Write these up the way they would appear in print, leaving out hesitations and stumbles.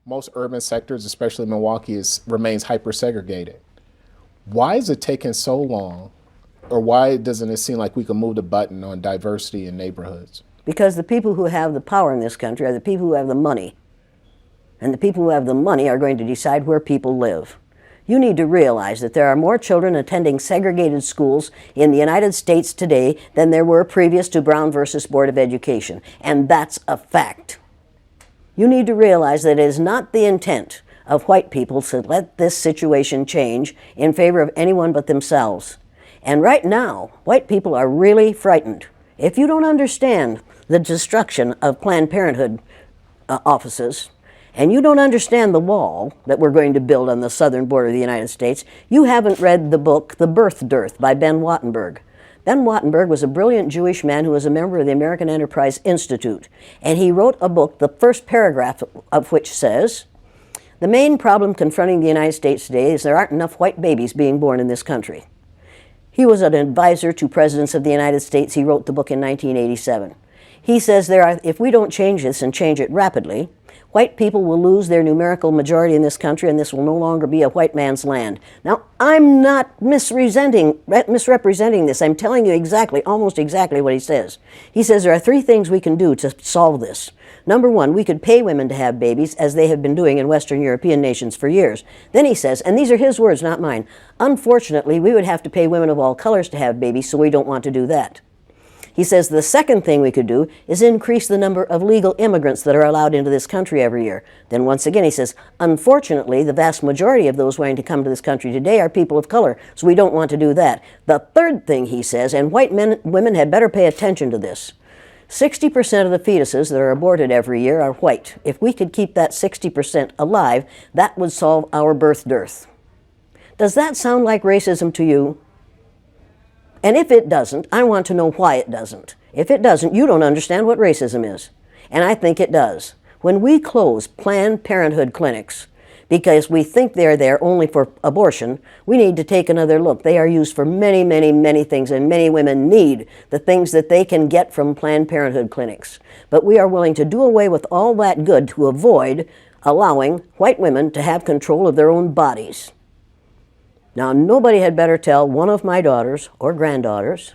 Most urban sectors, especially Milwaukee, remains hyper segregated. Why is it taking so long, or why doesn't it seem like we can move the button on diversity in neighborhoods? Because the people who have the power in this country are the people who have the money. And the people who have the money are going to decide where people live. You need to realize that there are more children attending segregated schools in the United States today than there were previous to Brown versus Board of Education. And that's a fact. You need to realize that it is not the intent of white people to let this situation change in favor of anyone but themselves. And right now, white people are really frightened. If you don't understand the destruction of Planned Parenthood offices, and you don't understand the wall that we're going to build on the southern border of the United States, you haven't read the book The Birth Dearth by Ben Wattenberg. Ben Wattenberg was a brilliant Jewish man who was a member of the American Enterprise Institute. And he wrote a book, the first paragraph of which says, "The main problem confronting the United States today is there aren't enough white babies being born in this country." He was an advisor to presidents of the United States. He wrote the book in 1987. He says if we don't change this and change it rapidly, white people will lose their numerical majority in this country, and this will no longer be a white man's land. Now, I'm not misrepresenting this. I'm telling you exactly, almost exactly what he says. He says there are three things we can do to solve this. Number one, we could pay women to have babies, as they have been doing in Western European nations for years. Then he says, and these are his words, not mine, unfortunately, we would have to pay women of all colors to have babies, so we don't want to do that. He says the second thing we could do is increase the number of legal immigrants that are allowed into this country every year. Then once again he says, unfortunately, the vast majority of those wanting to come to this country today are people of color, so we don't want to do that. The third thing he says, and women had better pay attention to this, 60% of the fetuses that are aborted every year are white. If we could keep that 60% alive, that would solve our birth dearth. Does that sound like racism to you? And if it doesn't, I want to know why it doesn't. If it doesn't, you don't understand what racism is. And I think it does. When we close Planned Parenthood clinics because we think they're there only for abortion, we need to take another look. They are used for many, many, many things, and many women need the things that they can get from Planned Parenthood clinics. But we are willing to do away with all that good to avoid allowing white women to have control of their own bodies. Now, nobody had better tell one of my daughters or granddaughters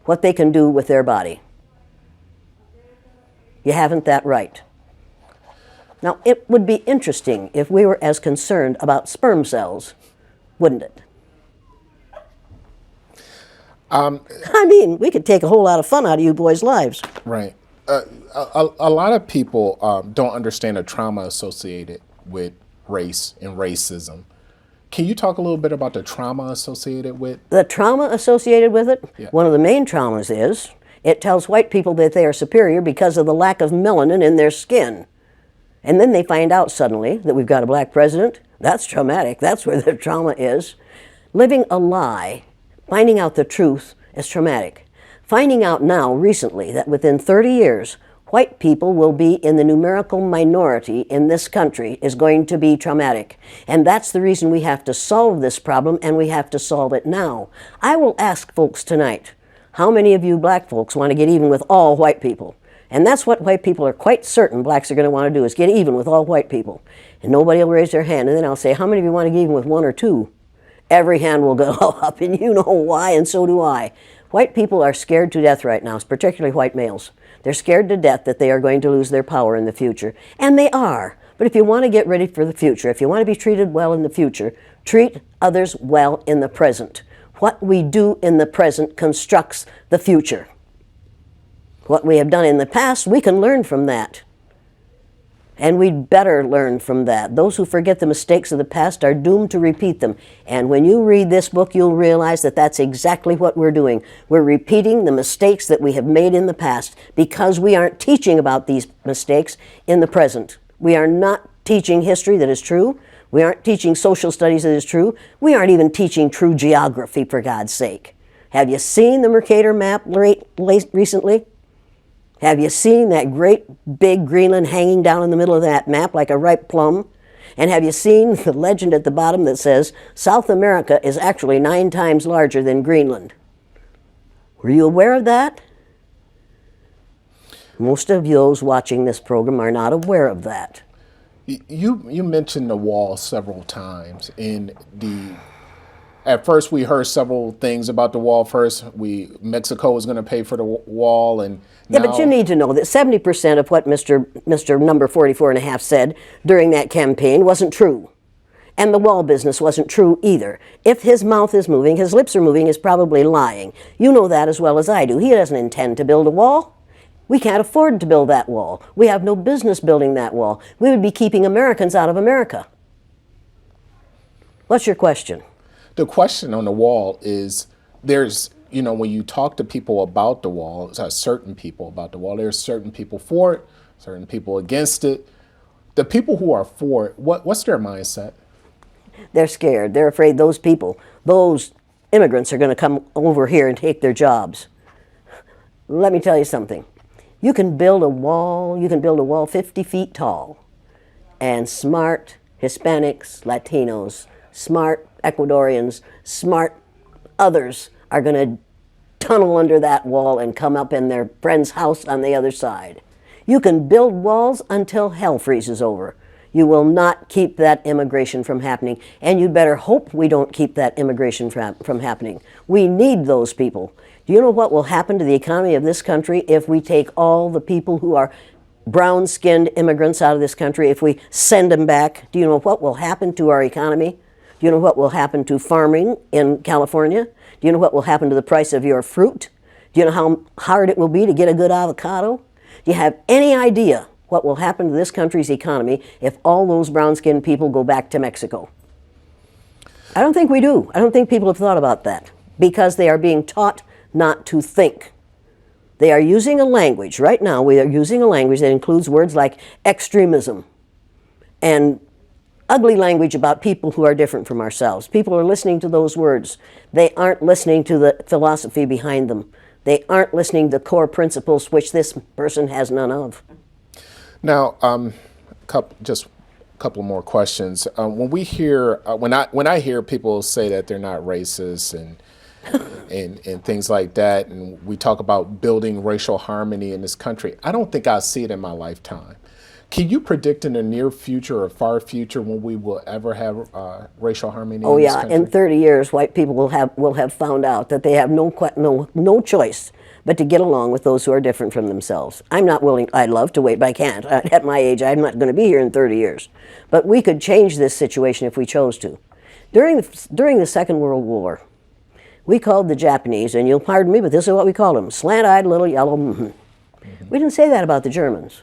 what they can do with their body. You haven't that right. Now, it would be interesting if we were as concerned about sperm cells, wouldn't it? I mean, we could take a whole lot of fun out of you boys' lives. Right. A lot of people don't understand the trauma associated with race and racism. Can you talk a little bit about the trauma associated with? The trauma associated with it? Yeah. One of the main traumas is it tells white people that they are superior because of the lack of melanin in their skin. And then they find out suddenly that we've got a black president. That's traumatic. That's where the trauma is. Living a lie, finding out the truth is traumatic. Finding out now, recently, that within 30 years, white people will be in the numerical minority in this country is going to be traumatic. And that's the reason we have to solve this problem, and we have to solve it now. I will ask folks tonight, how many of you black folks want to get even with all white people? And that's what white people are quite certain blacks are going to want to do, is get even with all white people. And nobody will raise their hand. And then I'll say, how many of you want to get even with one or two? Every hand will go up, and you know why, and so do I. White people are scared to death right now, particularly white males. They're scared to death that they are going to lose their power in the future. And they are. But if you want to get ready for the future, if you want to be treated well in the future, treat others well in the present. What we do in the present constructs the future. What we have done in the past, we can learn from that. And we'd better learn from that. Those who forget the mistakes of the past are doomed to repeat them. And when you read this book, you'll realize that that's exactly what we're doing. We're repeating the mistakes that we have made in the past because we aren't teaching about these mistakes in the present. We are not teaching history that is true. We aren't teaching social studies that is true. We aren't even teaching true geography, for God's sake. Have you seen the Mercator map recently? Have you seen that great big Greenland hanging down in the middle of that map like a ripe plum? And have you seen the legend at the bottom that says, South America is actually 9 times larger than Greenland? Were you aware of that? Most of those watching this program are not aware of that. You mentioned the wall several times. At first we heard several things about the wall. First, Mexico was going to pay for the wall, and Yeah, but you now need to know that 70% of what Mr. Number 44 and a half said during that campaign wasn't true. And the wall business wasn't true either. If his mouth is moving, his lips are moving, he's probably lying. You know that as well as I do. He doesn't intend to build a wall. We can't afford to build that wall. We have no business building that wall. We would be keeping Americans out of America. What's your question? the question on the wall is when you talk to people about the wall, certain people about the wall, there's certain people for it, certain people against it. The people who are for it, what's their mindset? They're scared. They're afraid those immigrants are going to come over here and take their jobs. Let me tell you something. You can build a wall 50 feet tall, and smart Hispanics, Latinos, smart Ecuadorians, smart others are going to tunnel under that wall and come up in their friend's house on the other side. You can build walls until hell freezes over. You will not keep that immigration from happening, and you'd better hope we don't keep that immigration from happening. We need those people. Do you know what will happen to the economy of this country if we take all the people who are brown-skinned immigrants out of this country, if we send them back? Do you know what will happen to our economy? Do you know what will happen to farming in California? Do you know what will happen to the price of your fruit? Do you know how hard it will be to get a good avocado? Do you have any idea what will happen to this country's economy if all those brown-skinned people go back to Mexico? I don't think we do. I don't think people have thought about that because they are being taught not to think. They are using a language. Right now, we are using a language that includes words like extremism and ugly language about people who are different from ourselves. People are listening to those words. They aren't listening to the philosophy behind them. They aren't listening to core principles which this person has none of. Now, just a couple more questions. When we hear, when I hear people say that they're not racist and things like that, and we talk about building racial harmony in this country, I don't think I'll see it in my lifetime. Can you predict in the near future or far future when we will ever have racial harmony in this country? In 30 years, white people will have found out that they have no choice but to get along with those who are different from themselves. I'm not willing, I'd love to wait, but I can't. At my age, I'm not going to be here in 30 years. But we could change this situation if we chose to. During the Second World War, we called the Japanese, and you'll pardon me, but this is what we called them, slant-eyed little yellow We didn't say that about the Germans.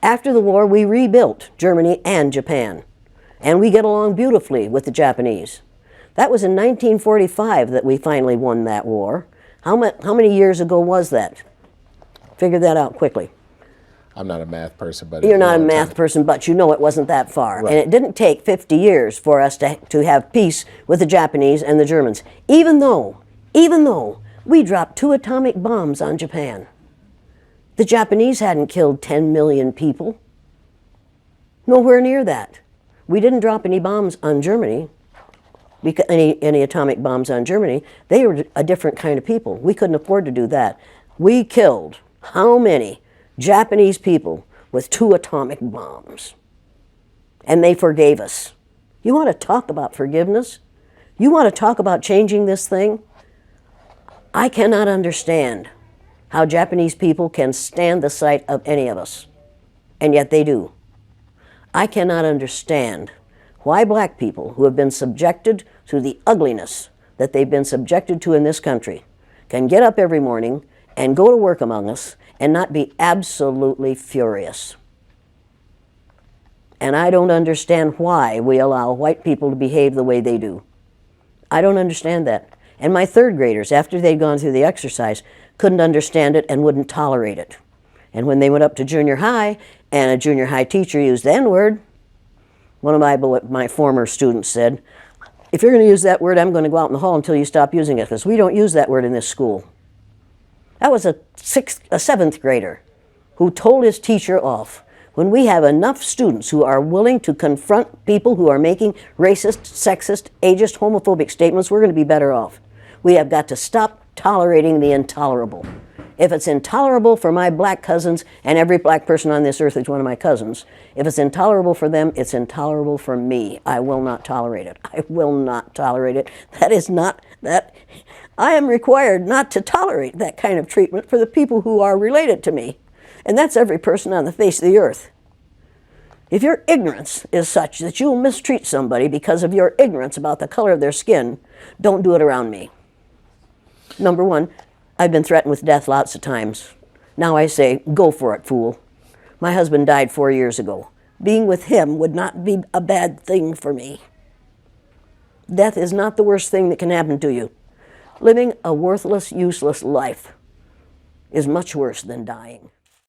After the war, we rebuilt Germany and Japan, and we get along beautifully with the Japanese. That was in 1945 that we finally won that war. How many years ago was that? Figure that out quickly. I'm not a math person, but you're not a math person, but you know it wasn't that far. Right. And it didn't take 50 years for us to have peace with the Japanese and the Germans, even though we dropped 2 atomic bombs on Japan. The Japanese hadn't killed 10 million people. Nowhere near that. We didn't drop any bombs on Germany, any atomic bombs on Germany. They were a different kind of people. We couldn't afford to do that. We killed how many Japanese people with 2 atomic bombs? And they forgave us. You want to talk about forgiveness? You want to talk about changing this thing? I cannot understand how Japanese people can stand the sight of any of us, and yet they do. I cannot understand why black people who have been subjected to the ugliness that they've been subjected to in this country can get up every morning and go to work among us and not be absolutely furious. And I don't understand why we allow white people to behave the way they do. I don't understand that. And my 3rd graders, after they'd gone through the exercise, couldn't understand it and wouldn't tolerate it. And when they went up to junior high and a junior high teacher used the N-word, one of my former students said, if you're going to use that word, I'm going to go out in the hall until you stop using it, because we don't use that word in this school. That was a 7th grader who told his teacher off. When we have enough students who are willing to confront people who are making racist, sexist, ageist, homophobic statements, we're going to be better off. We have got to stop tolerating the intolerable. If it's intolerable for my black cousins, and every black person on this earth is one of my cousins, if it's intolerable for them, it's intolerable for me. I will not tolerate it. I will not tolerate it. That is not that. I am required not to tolerate that kind of treatment for the people who are related to me. And that's every person on the face of the earth. If your ignorance is such that you'll mistreat somebody because of your ignorance about the color of their skin, don't do it around me. Number one, I've been threatened with death lots of times. Now I say, go for it, fool. My husband died 4 years ago. Being with him would not be a bad thing for me. Death is not the worst thing that can happen to you. Living a worthless, useless life is much worse than dying.